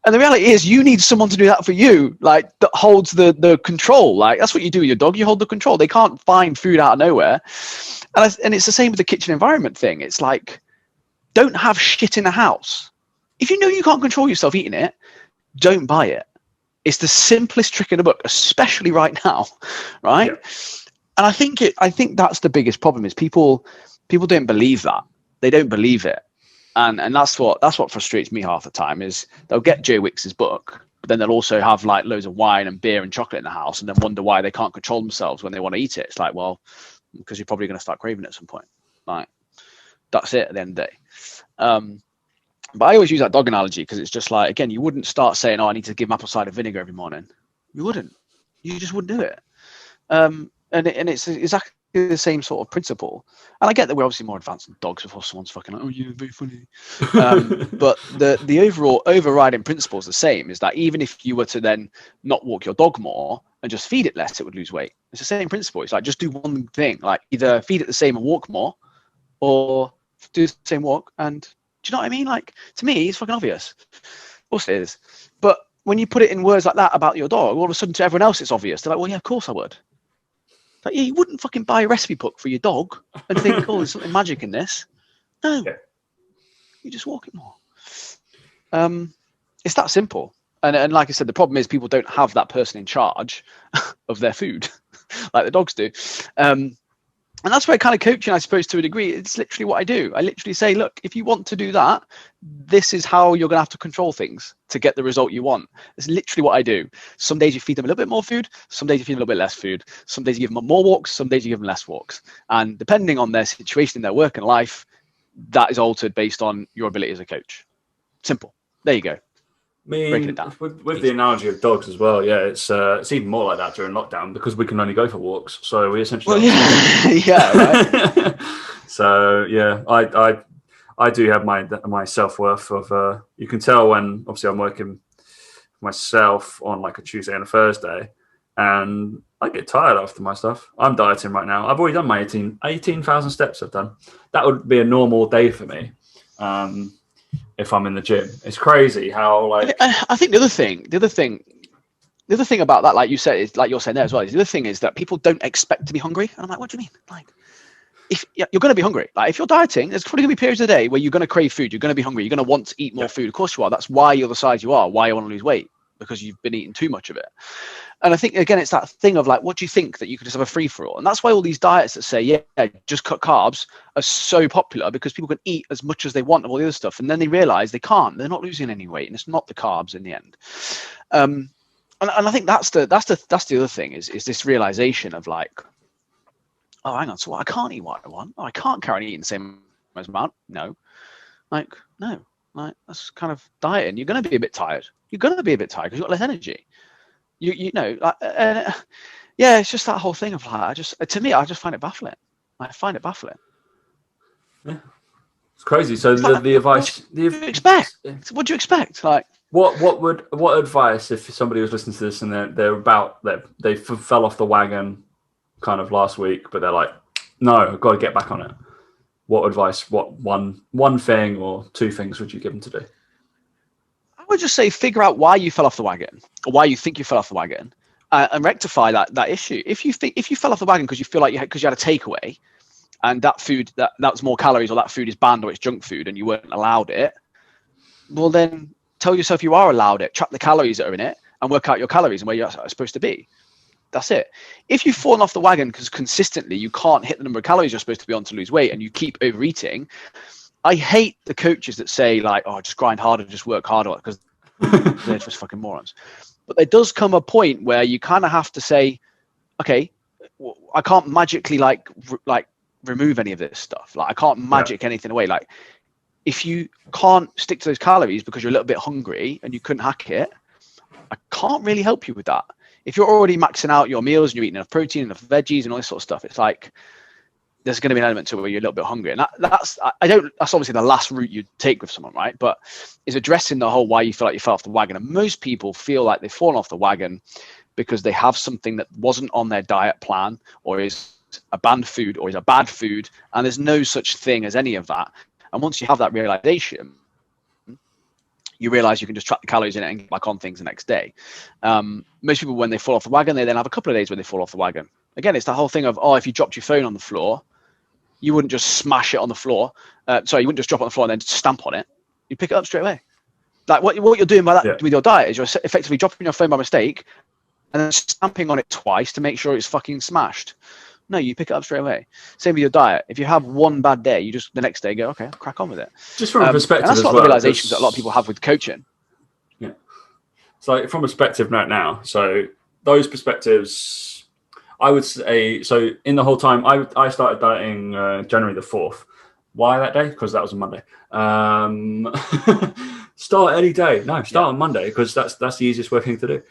And the reality is, you need someone to do that for you, like that holds the control. Like that's what you do with your dog. You hold the control. They can't find food out of nowhere. And it's the same with the kitchen environment thing. It's like, don't have shit in the house. If you know you can't control yourself eating it, don't buy it. It's the simplest trick in the book, especially right now, right? Yeah. And I think that's the biggest problem, is people don't believe that. They don't believe it. And that's what frustrates me half the time, is they'll get Joe Wicks's book, but then they'll also have like loads of wine and beer and chocolate in the house, and then wonder why they can't control themselves when they want to eat it. It's like, well, because you're probably going to start craving it at some point. Like, that's it at the end of the day. But I always use that dog analogy because it's just like, again, you wouldn't start saying, oh, I need to give him apple cider vinegar every morning. You wouldn't. You just wouldn't do it. And it's exactly the same sort of principle. And I get that we're obviously more advanced than dogs before someone's fucking like, oh, you're very funny. But the overall overriding principle is the same, is that even if you were to then not walk your dog more and just feed it less, it would lose weight. It's the same principle. It's like, just do one thing, like either feed it the same and walk more, or do the same walk and... Do you know what I mean? Like, to me, it's fucking obvious. Of course it is. But when you put it in words like that about your dog, all of a sudden to everyone else it's obvious. They're like, well, yeah, of course I would. Like, yeah, you wouldn't fucking buy a recipe book for your dog and think, oh, there's something magic in this. No. you just walk it more? It's that simple. And like I said, the problem is people don't have that person in charge of their food like the dogs do. And that's where kind of coaching, I suppose, to a degree, it's literally what I do. I literally say, look, if you want to do that, this is how you're going to have to control things to get the result you want. It's literally what I do. Some days you feed them a little bit more food. Some days you feed them a little bit less food. Some days you give them more walks. Some days you give them less walks. And depending on their situation in their work and life, that is altered based on your ability as a coach. Simple. There you go. I mean, with the analogy of dogs as well, yeah, it's even more like that during lockdown because we can only go for walks. So we essentially, right. So yeah, I do have my self-worth of. You can tell when obviously I'm working myself on like a Tuesday and a Thursday, and I get tired after my stuff. I'm dieting right now. I've already done my 18,000 steps. I've done. That would be a normal day for me. If I'm in the gym, it's crazy how like I think the other thing about that, like you said, is like you're saying there as well. Is the other thing is that people don't expect to be hungry, and I'm like, what do you mean? Like, if you're going to be hungry, like if you're dieting, there's probably going to be periods of the day where you're going to crave food, you're going to be hungry, you're going to want to eat more food. Of course you are. That's why you're the size you are. Why you want to lose weight, because you've been eating too much of it. And I think again, it's that thing of like, what do you think that you could just have a free for all? And that's why all these diets that say, yeah, just cut carbs are so popular, because people can eat as much as they want of all the other stuff, and then they realize they can't. They're not losing any weight, and it's not the carbs in the end. And I think that's the other thing is this realization of like, oh, hang on, so what? I can't eat what I want. Oh, I can't carry on eating the same amount. No, like that's kind of dieting. You're going to be a bit tired. You're going to be a bit tired because you've got less energy. You know, like, yeah, it's just that whole thing of like, to me, I just find it baffling. I find it baffling. Yeah, it's crazy. So the advice, what do you expect? What do you expect? Like, what advice if somebody was listening to this and they fell off the wagon kind of last week, but they're like, no, I've got to get back on it. What advice? What one thing or two things would you give them to do? I would just say figure out why you fell off the wagon, or why you think you fell off the wagon, and rectify that issue. If you fell off the wagon because you feel like you had a takeaway, and that food that's more calories, or that food is banned, or it's junk food, and you weren't allowed it, well then tell yourself you are allowed it. Track the calories that are in it, and work out your calories and where you're supposed to be. That's it. If you've fallen off the wagon because consistently you can't hit the number of calories you're supposed to be on to lose weight, and you keep overeating, I hate the coaches that say like, oh, just grind harder, just work harder, because they're just fucking morons. But there does come a point where you kind of have to say, okay, I can't magically like remove any of this stuff. Like I can't magic anything away. Like if you can't stick to those calories because you're a little bit hungry and you couldn't hack it, I can't really help you with that. If you're already maxing out your meals and you're eating enough protein, enough veggies and all this sort of stuff, it's like there's going to be an element to it where you're a little bit hungry. And that's obviously the last route you'd take with someone, right? But is addressing the whole why you feel like you fell off the wagon. And most people feel like they've fallen off the wagon because they have something that wasn't on their diet plan, or is a banned food, or is a bad food. And there's no such thing as any of that. And once you have that realization, you realize you can just track the calories in it and get back on things the next day. Most people, when they fall off the wagon, they then have a couple of days where they fall off the wagon. Again, it's that whole thing of, oh, if you dropped your phone on the floor, you wouldn't just smash it on the floor. You wouldn't just drop it on the floor and then stamp on it. You pick it up straight away. Like what you're doing by that with your diet is you're effectively dropping your phone by mistake and then stamping on it twice to make sure it's fucking smashed. No, you pick it up straight away. Same with your diet. If you have one bad day, you just the next day go, okay, I'll crack on with it. Just from a perspective, and that's as a lot well, of the realizations that a lot of people have with coaching. Yeah. So from a perspective now, so those perspectives, I would say, so in the whole time, I started dieting January the 4th. Why that day? Because that was a Monday. Start any day. No, start on Monday, because that's the easiest working thing to do.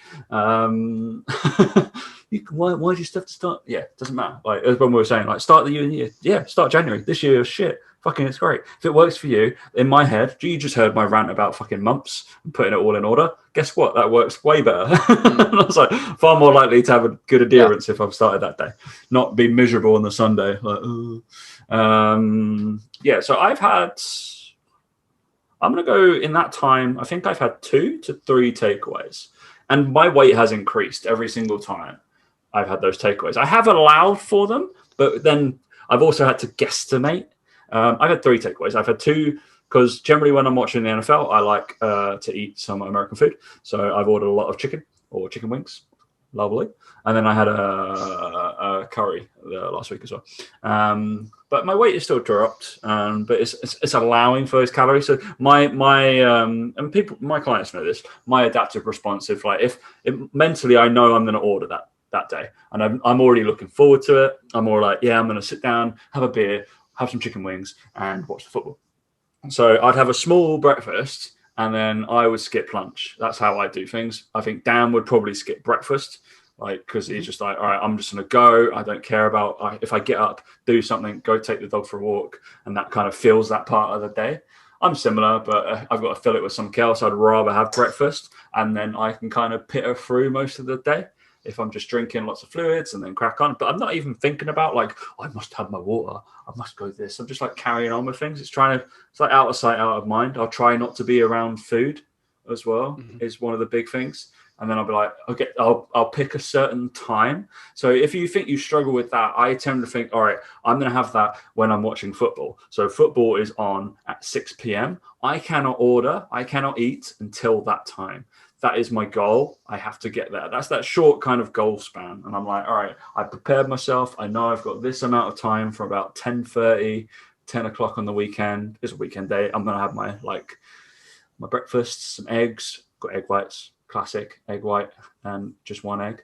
Why do you have to start? Yeah, it doesn't matter. Like as when we were saying, like start the year. Yeah, start January. This year is shit. Fucking, it's great. If it works for you, in my head, you just heard my rant about fucking months and putting it all in order. Guess what? That works way better. And I was like, far more likely to have a good adherence if I've started that day, not be miserable on the Sunday. Like, so I'm going to go in that time. I think I've had 2 to 3 takeaways, and my weight has increased every single time I've had those takeaways. I have allowed for them, but then I've also had to guesstimate. I've had 3 takeaways. I've had 2 because generally when I'm watching the NFL, I like to eat some American food. So I've ordered a lot of chicken or chicken wings. Lovely. And then I had a curry last week as well. But my weight is still dropped, but it's allowing for those calories. So my clients know this. My adaptive responsive, like if mentally I know I'm going to order that day, and I'm already looking forward to it. I'm more like, yeah, I'm going to sit down, have a beer, have some chicken wings, and watch the football. So I'd have a small breakfast, and then I would skip lunch. That's how I do things. I think Dan would probably skip breakfast, like, because he's just like, all right, I'm just going to go. I don't care about if I get up, do something, go take the dog for a walk, and that kind of fills that part of the day. I'm similar, but I've got to fill it with something else. I'd rather have breakfast, and then I can kind of pitter through most of the day if I'm just drinking lots of fluids and then crack on. But I'm not even thinking about like, I must have my water, I must go this. I'm just like carrying on with things. It's like out of sight, out of mind. I'll try not to be around food as well, is one of the big things. And then I'll be like, okay, I'll pick a certain time. So if you think you struggle with that, I tend to think, all right, I'm going to have that when I'm watching football. So football is on at 6 p.m. I cannot eat until that time. That is my goal. I have to get there. That's that short kind of goal span. And I'm like, all right, I prepared myself. I know I've got this amount of time for about 10:30, 10 o'clock on the weekend. It's a weekend day. I'm going to have my breakfast, some eggs, got egg whites, classic egg white, and just one egg.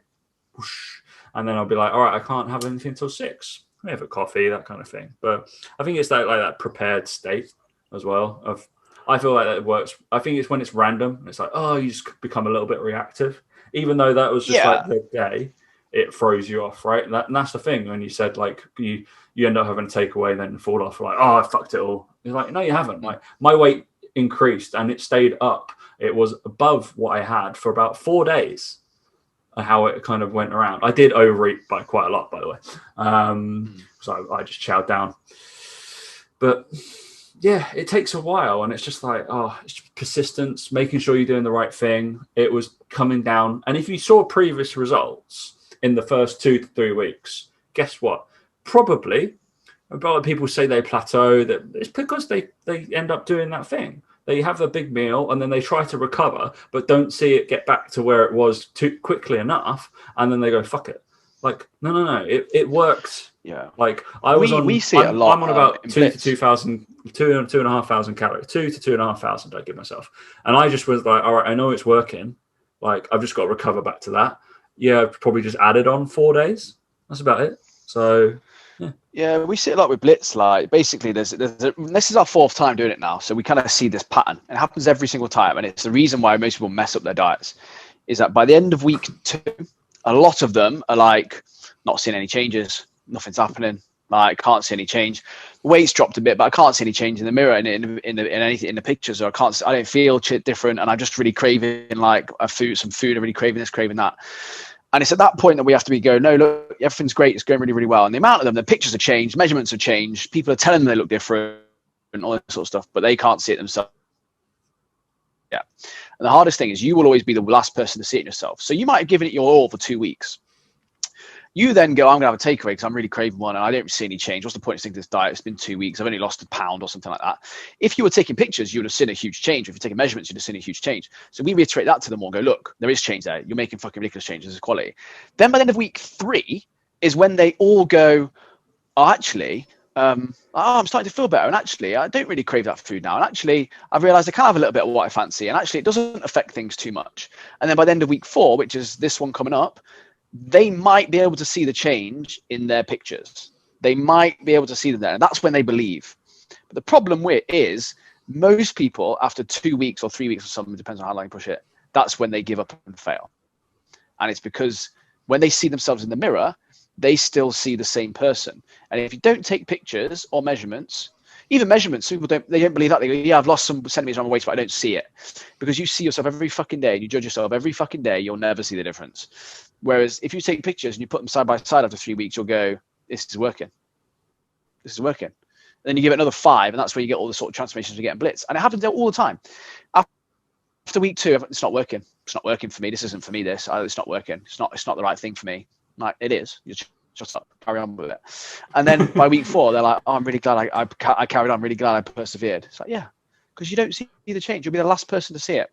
Whoosh. And then I'll be like, all right, I can't have anything until 6. I have a coffee, that kind of thing. But I think it's that prepared state as well. I feel like that works. I think it's when it's random. It's like, oh, you just become a little bit reactive. Even though that was just like the day, it throws you off, right? And that's the thing. When you said like you end up having a takeaway and then fall off, like, oh, I fucked it all. You're like, no, you haven't. Like my weight increased and it stayed up. It was above what I had for about 4 days. How it kind of went around. I did overeat by quite a lot, by the way. So I just chowed down. But yeah, it takes a while, and it's just like, it's persistence, making sure you're doing the right thing. It was coming down. And if you saw previous results in the first 2 to 3 weeks, guess what? Probably, a lot of people say they plateau, that it's because they end up doing that thing. They have a big meal and then they try to recover, but don't see it get back to where it was too quickly enough. And then they go, fuck it. Like, no. It works. Yeah. Like we see it a lot. I'm on about 2,500 calories, 2,000 to 2,500 I give myself. And I just was like, all right, I know it's working. Like, I've just got to recover back to that. Yeah, I've probably just added on 4 days. That's about it. So yeah, we see it a lot with Blitz. Like, basically, this is our 4th time doing it now, so we kind of see this pattern. It happens every single time, and it's the reason why most people mess up their diets. Is that by the end of week 2, a lot of them are like not seeing any changes, nothing's happening. Like, can't see any change. Weight's dropped a bit, but I can't see any change in the mirror in anything in the pictures, or I don't feel different, and I'm just really craving like some food. I'm really craving this, craving that. And it's at that point that we have to go, no, look, everything's great. It's going really, really well. And the amount of them, the pictures have changed, measurements have changed. People are telling them they look different and all that sort of stuff, but they can't see it themselves. Yeah. And the hardest thing is you will always be the last person to see it yourself. So you might have given it your all for 2 weeks. You then go, I'm going to have a takeaway because I'm really craving one and I don't see any change. What's the point of sticking to this diet? It's been 2 weeks. I've only lost a pound or something like that. If you were taking pictures, you would have seen a huge change. If you're taking measurements, you'd have seen a huge change. So we reiterate that to them all and go, look, there is change there. You're making fucking ridiculous changes. This is quality. Then by the end of week 3 is when they all go, I'm starting to feel better. And actually, I don't really crave that food now. And actually, I've realized I can have a little bit of what I fancy. And actually, it doesn't affect things too much. And then by the end of week 4, which is this one coming up, they might be able to see the change in their pictures. They might be able to see them there. And that's when they believe. But the problem is most people after 2 weeks or 3 weeks or something, depends on how long you push it, that's when they give up and fail. And it's because when they see themselves in the mirror, they still see the same person. And if you don't take pictures or measurements, even measurements, people don't believe that. They go, yeah, I've lost some centimeters on my waist, but I don't see it. Because you see yourself every fucking day and you judge yourself every fucking day, you'll never see the difference. Whereas if you take pictures and you put them side by side after 3 weeks, you'll go, this is working. This is working. And then you give it another 5, and that's where you get all the sort of transformations we get in Blitz. And it happens all the time. After week 2, it's not working. It's not working for me. This isn't for me, this. It's not working. It's not the right thing for me. Like, it is. You just carry on with it. And then by week 4, they're like, oh, I'm really glad I carried on. I'm really glad I persevered. It's like, yeah. because you don't see the change. You'll be the last person to see it.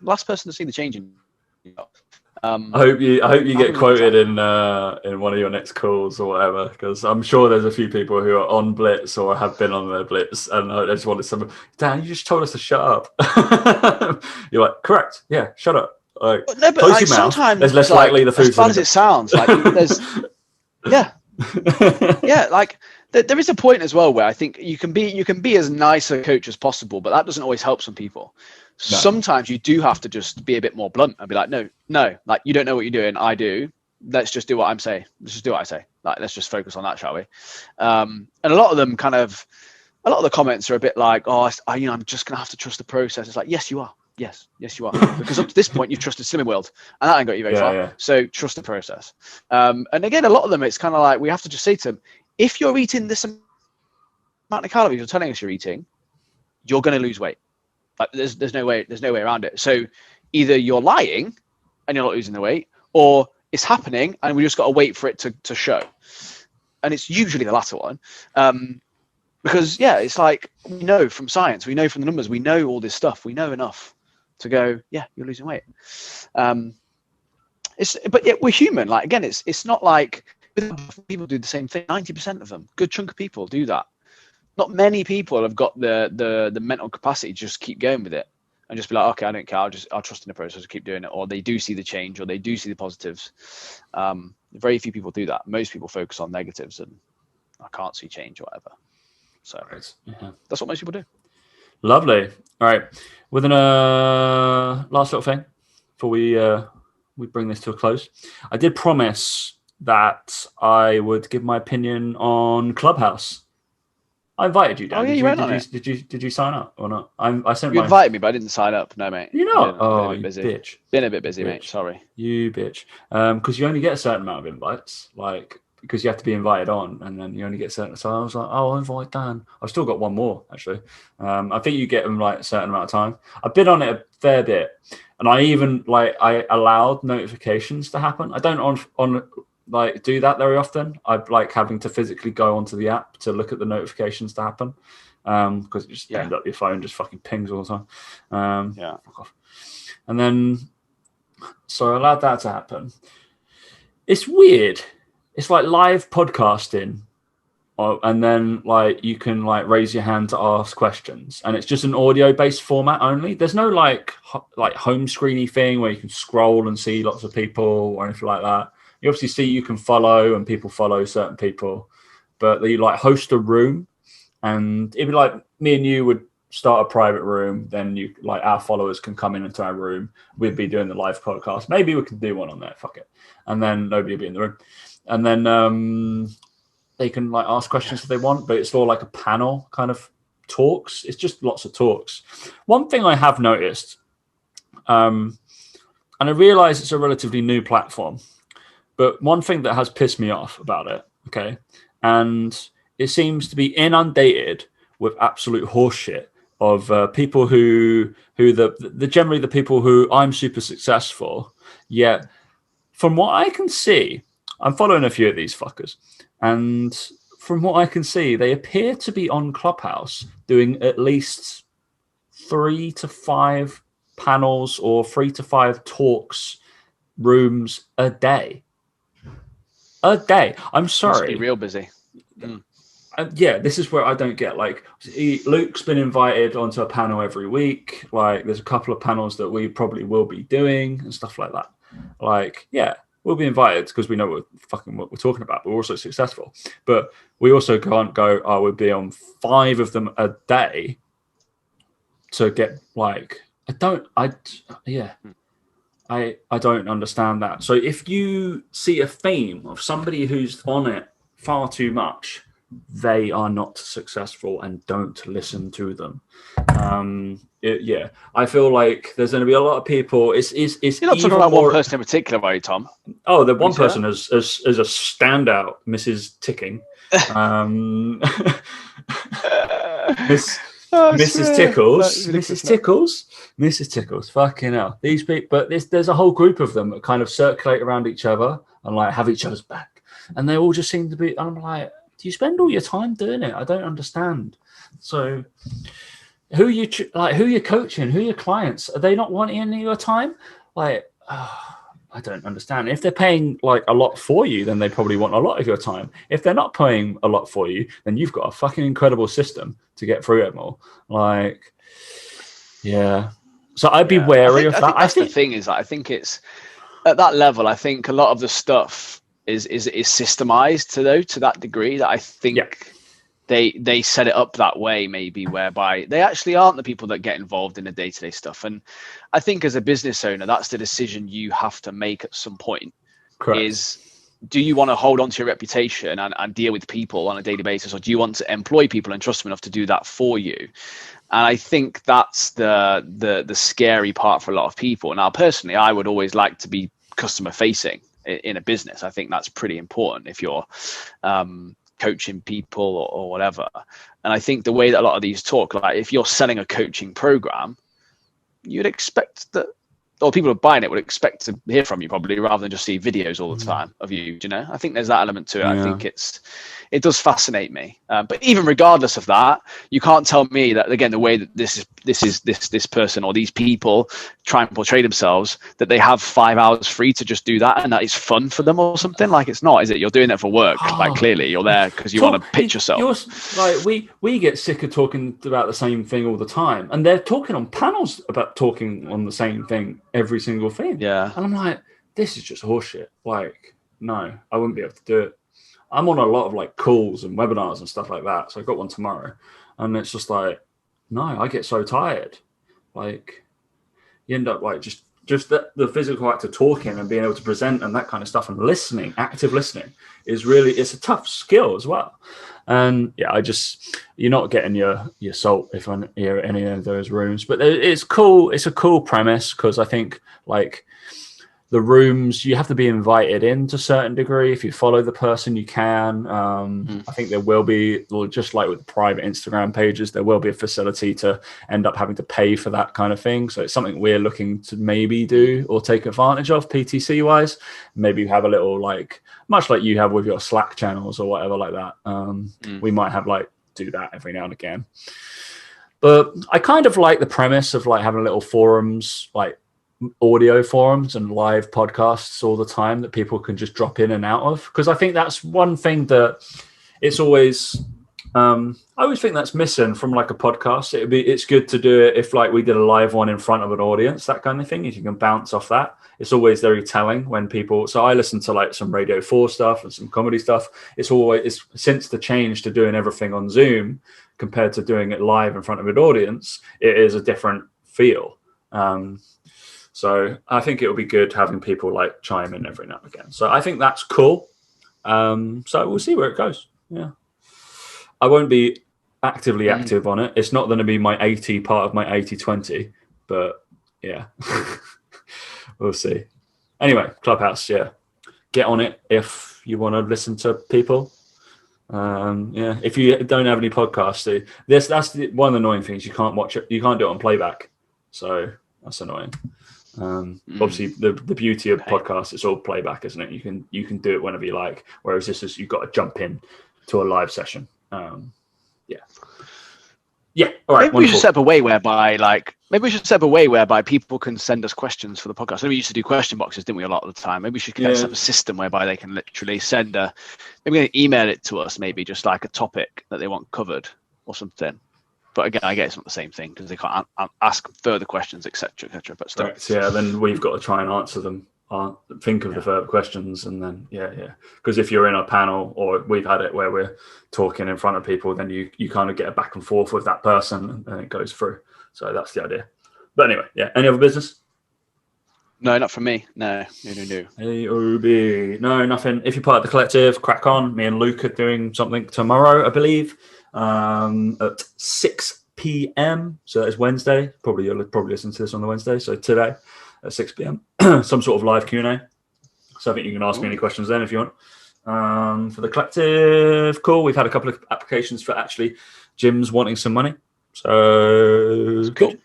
Last person to see the change in I hope you get quoted in one of your next calls or whatever, because I'm sure there's a few people who are on Blitz or have been on their Blitz, and I just wanted some. Dan, you just told us to shut up. You're like, correct? Yeah, shut up. Like, no, but close like, your mouth. sometimes There's less likely the food's as bad as it sounds. Like there's, yeah, like there is a point as well where I think you can be as nice a coach as possible, but that doesn't always help some people. No. Sometimes you do have to just be a bit more blunt and be like, no, like you don't know what you're doing. I do. Let's just do what I'm saying. Let's just do what I say. Like, let's just focus on that, shall we? And a lot of them a lot of the comments are a bit like, oh, I'm just going to have to trust the process. It's like, yes, you are. Yes, you are. Because up to this point, you've trusted Slimming World, and that ain't got you very far. Yeah. So trust the process. And again, a lot of them, it's kind of like we have to just say to them, if you're eating this amount of calories you're telling us you're eating, you're going to lose weight. Like there's no way around it. So either you're lying and you're not losing the weight, or it's happening and we just got to wait for it to show. And it's usually the latter one. Because it's like, we know from science, we know from the numbers, we know all this stuff, we know enough to go, yeah, you're losing weight. But yet we're human. Like, again, it's not like people do the same thing. 90% of them, good chunk of people do that. Not many people have got the mental capacity to just keep going with it and just be like, okay, I don't care. I'll trust in the process and keep doing it. Or they do see the change, or they do see the positives. Very few people do that. Most people focus on negatives and I can't see change or whatever. So that's what most people do. Lovely. All right. With a last little thing before we bring this to a close. I did promise that I would give my opinion on Clubhouse. I invited you, Dan. Oh, yeah, did you sign up or not? I sent. You invited me, but I didn't sign up. No, mate. You know? Oh, you bitch. Been a bit busy, mate. Sorry. You bitch. Because you only get a certain amount of invites, like because you have to be invited on, and then you only get certain. So I was like, oh, I'll invite Dan. I've still got one more actually. I think you get them like a certain amount of time. I've been on it a fair bit, and I even I allowed notifications to happen. I don't on do that very often. I like having to physically go onto the app to look at the notifications to happen, because you just end up your phone just fucking pings all the time. Fuck off. And then so I allowed that to happen. It's weird. It's like live podcasting, and then you can raise your hand to ask questions, and it's just an audio based format only. There's no like home screeny thing where you can scroll and see lots of people or anything like that. You obviously see you can follow, and people follow certain people, but they host a room, and it'd be like me and you would start a private room. Then our followers can come into our room. We'd be doing the live podcast. Maybe we can do one on there. Fuck it. And then nobody would be in the room. And then they can ask questions if they want, but it's all like a panel kind of talks. It's just lots of talks. One thing I have noticed, and I realize it's a relatively new platform, but one thing that has pissed me off about it, okay, and it seems to be inundated with absolute horseshit of people who generally the people who I'm super successful, yet from what I can see, I'm following a few of these fuckers, and from what I can see, they appear to be on Clubhouse doing at least 3 to 5 panels or 3 to 5 talks rooms a day. I'm sorry. Must be real busy. This is where I don't get Luke's been invited onto a panel every week. There's a couple of panels that we probably will be doing and stuff like that. We'll be invited because we know what we're talking about. But we're also successful, but we also can't go. Oh, we'll be on 5 of them a day to get I don't understand that. So if you see a theme of somebody who's on it far too much, they are not successful, and don't listen to them. I feel like there's going to be a lot of people. It's You're not talking about one person in particular, are you, Tom? Oh, the one person is a standout, Mrs. Ticking. Mrs. Tickles. Fucking hell. These people, but there's a whole group of them that kind of circulate around each other and have each other's back, and they all just seem to be. I'm like, do you spend all your time doing it? I don't understand. So who you who you're coaching, who your clients, are they not wanting any of your time? Like, I don't understand. If they're paying like a lot for you, then they probably want a lot of your time. If they're not paying a lot for you, then you've got a fucking incredible system to get through it more. Like, yeah. So I'd be wary of that. I think the thing is, I think it's at that level. I think a lot of the stuff is systemized to that degree that I think they set it up that way, maybe whereby they actually aren't the people that get involved in the day-to-day stuff. And I think as a business owner, that's the decision you have to make at some point. Correct. Is, do you want to hold on to your reputation and deal with people on a daily basis, or do you want to employ people and trust them enough to do that for you? And I think that's the scary part for a lot of people. Now, personally, I would always like to be customer facing in a business. I think that's pretty important if you're coaching people or whatever. And I think the way that a lot of these talk, like if you're selling a coaching program, you'd expect that, or people are buying it would expect to hear from you probably, rather than just see videos all the time of you. You know, I think there's that element to it. I think it does fascinate me. But even regardless of that, you can't tell me that, again, the way that this person or these people try and portray themselves, that they have 5 hours free to just do that and that is fun for them or something. Like, it's not, is it? You're doing it for work. Like, clearly you're there because you want to pitch yourself. Like, we get sick of talking about the same thing all the time, and they're talking on panels about talking on the same thing, every single thing. Yeah. And I'm like, this is just horseshit. Like, no, I wouldn't be able to do it. I'm on a lot of like calls and webinars and stuff like that. So I got one tomorrow, and it's just like, no, I get so tired. Like, you end up like just the physical act of talking and being able to present and that kind of stuff, and listening, active listening is really, it's a tough skill as well. And yeah, you're not getting your salt if you're in any of those rooms, but it's cool. It's a cool premise, because I think like the rooms, you have to be invited in to a certain degree. If you follow the person, you can. I think there will be, just like with the private Instagram pages, there will be a facility to end up having to pay for that kind of thing. So it's something we're looking to maybe do or take advantage of PTC wise. Maybe have a little, like, much like you have with your Slack channels or whatever like that. We might have like do that every now and again. But I kind of like the premise of like having little forums, like audio forums and live podcasts all the time that people can just drop in and out of, because I think that's one thing that it's always I always think that's missing from like a podcast. It's good to do it if like we did a live one in front of an audience, that kind of thing, if you can bounce off that. It's always very telling when people, so I listen to like some Radio 4 stuff and some comedy stuff. It's since the change to doing everything on Zoom compared to doing it live in front of an audience, it is a different feel. So I think it would be good having people like chime in every now and again. So I think that's cool. So we'll see where it goes. Yeah. I won't be actively active on it. It's not going to be my 80 part of my 80-20, but yeah, we'll see. Anyway, Clubhouse, yeah. Get on it if you want to listen to people. Yeah. If you don't have any podcasts, that's one of the annoying things. You can't watch it. You can't do it on playback. So that's annoying. Obviously the beauty of podcasts, it's all playback, isn't it? You can do it whenever you like, whereas this is, you've got to jump in to a live session. Yeah All right, maybe we should set up a way whereby people can send us questions for the podcast. So we used to do question boxes, didn't we, a lot of the time? Maybe we should set up a system whereby they can literally send maybe email it to us, maybe just like a topic that they want covered or something. But again, I guess it's not the same thing because they can't ask further questions, etc., etc. But still, correct. Yeah, then we've got to try and answer them. Think of the further questions, and then because if you're in a panel, or we've had it where we're talking in front of people, then you kind of get a back and forth with that person, and it goes through. So that's the idea. But anyway, any other business? No, not from me. No. AOB. No, nothing. If you're part of the collective, crack on. Me and Luke are doing something tomorrow, I believe, at 6 p.m. So that is Wednesday. You'll probably listen to this on the Wednesday. So today at 6 p.m. some sort of live Q&A. So I think you can ask me any questions then if you want. For the collective, cool. We've had a couple of applications for actually gyms wanting some money. So that's cool.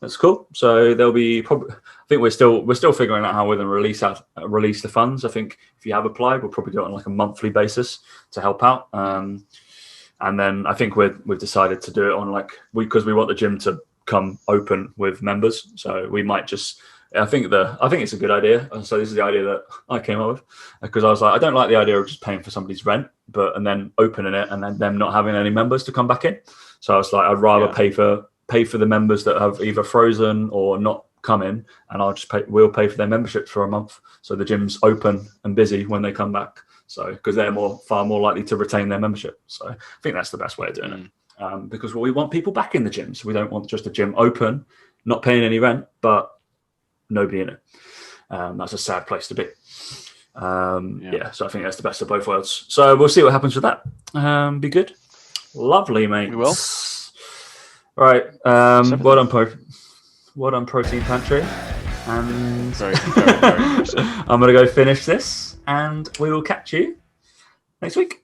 That's cool. So there'll be probably. I think we're still figuring out how we're going to release the funds. I think if you have applied, we'll probably do it on like a monthly basis to help out. And And then I think we've decided to do it on because we want the gym to come open with members. So we might just. I think it's a good idea. So this is the idea that I came up with, because I was like, I don't like the idea of just paying for somebody's rent, and then opening it and then them not having any members to come back in. So I was like, I'd rather pay for the members that have either frozen or not come in, and we'll pay for their memberships for a month, so the gym's open and busy when they come back. So because they're far more likely to retain their membership. So I think that's the best way of doing it, because we want people back in the gym. So we don't want just a gym open, not paying any rent, but nobody in it. That's a sad place to be. So I think that's the best of both worlds. So we'll see what happens with that. Be good. Lovely, mate. We will. Right. Well done, Protein Pantry. And very, very, very I'm going to go finish this, and we will catch you next week.